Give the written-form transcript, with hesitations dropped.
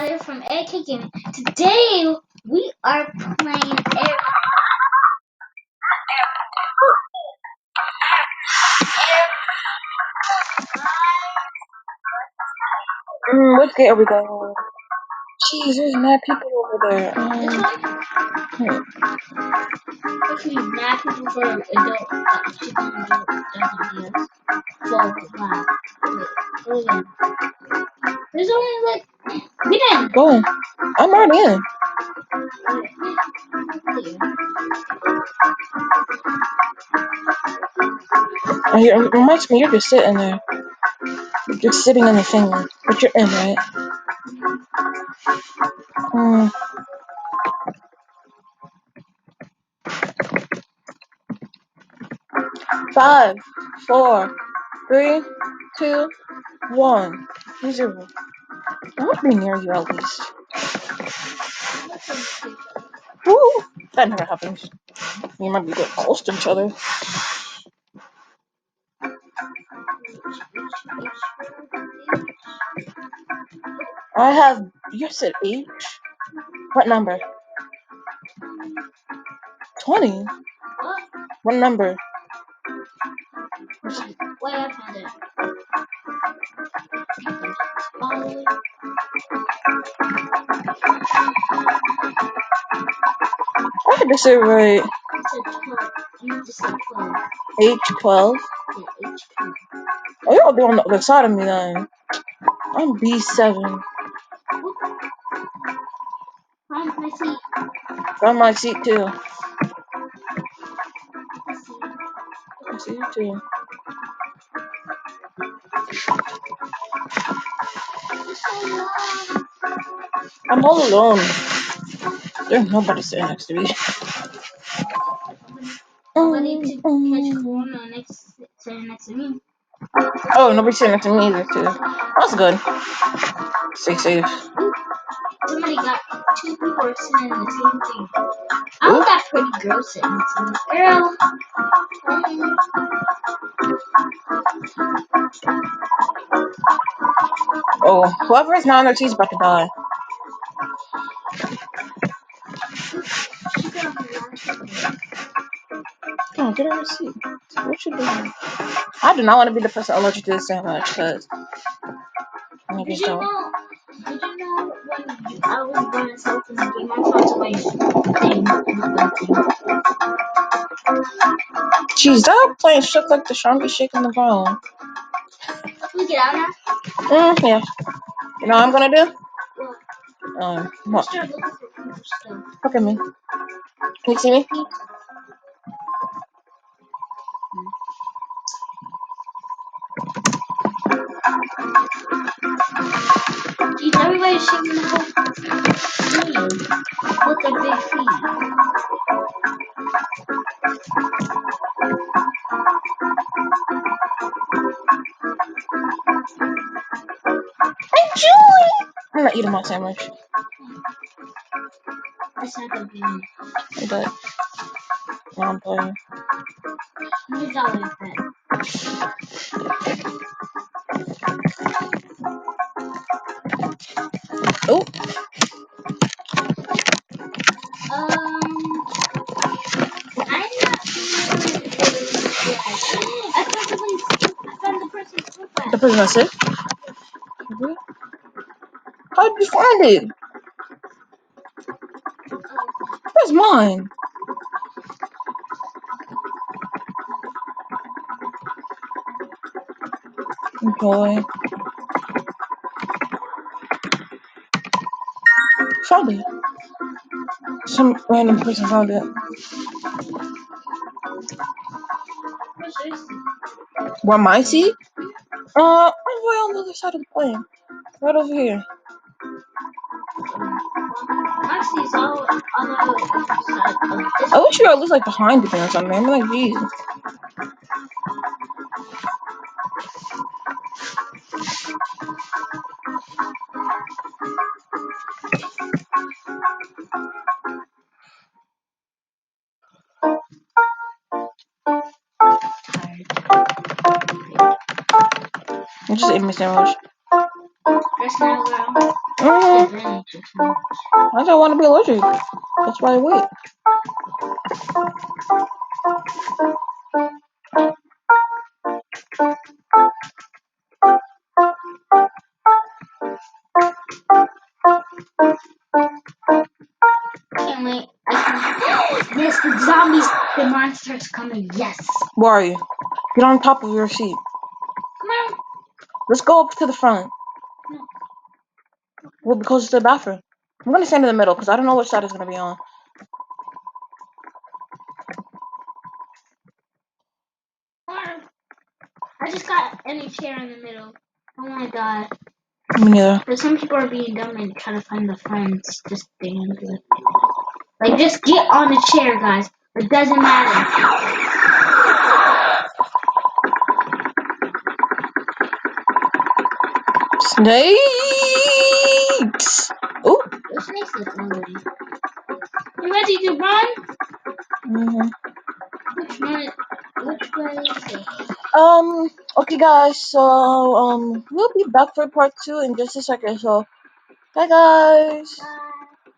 From AK Gaming. Today we are playing Air. What gate are we going on? Jeez, there's mad people over there. This one? Actually, mad people for adult chicken adult WDS. 12 wow. Wait, again. There's only like. Get in! Go in. I'm already in. It reminds me, you're just sitting there. You're just sitting in the thing. But you're in, right? 5, 4, 3, 2, 1, 0. I want to be near you at least. Woo! That never happens. You might be getting close to each other. I have. You said H? What number? 20? What number? Wait, I found it. I could just say right. You just said 12. H12? Yeah, H12. Oh, y'all be on the other side of me then. I'm B7. Find my seat. Find my seat too. I see you too. I'm all alone. There's nobody sitting next to me. Nobody to catch corona sitting next to me. Oh, nobody's sitting next to me either too. That's good. Stay safe. Somebody got 2 people are sitting in the same thing. I want that pretty girl sitting next to me. Girl. Oh, whoever is not on their seat's about to die. Oh, get on your seat. What you doing? I do not want to be the person allergic to this sandwich, because Did you know when I was by myself in the game, I found somebody's thing jeez, that plane shook like the strongest shake on the ground. We get out now? Yeah. You know what I'm gonna do? What? Start looking for people stuff. Look at me. Can you see me? Geez, everybody's shaking the whole thing with their big feet. I'm not eating my sandwich. That's not the game. I'm good. No, I'm playing. $100 bet. Oh. I'm not sure if it was I found the person's profile. The person I said? How'd you find it? Where's mine? Boy. Found it. Some random person found it. Where my seat? All the way on the other side of the plane. Right over here. My seat's all on the other side of this. I wish you were at least like behind me or something. I'm like, geez. I just ate my sandwich. Rest now, girl. Mm-hmm. Advantage or something. I don't want to be allergic. That's why I wait. Can't wait. Yes, the zombies, the monster's coming. Yes. Where are you? Get on top of your seat. Come on. Let's go up to the front. No. We'll be close to the bathroom. I'm gonna stand in the middle because I don't know which side it's gonna be on. I just got any chair in the middle. Oh my god. Me neither. But some people are being dumb and trying to find the friends. Just stand with. Like, just get on the chair, guys. It doesn't matter. Snakes! Ooh. The snakes is already. You ready to run? Mm-hmm. Which way is it? Okay guys, so, we'll be back for part 2 in just a second, so, bye guys! Bye.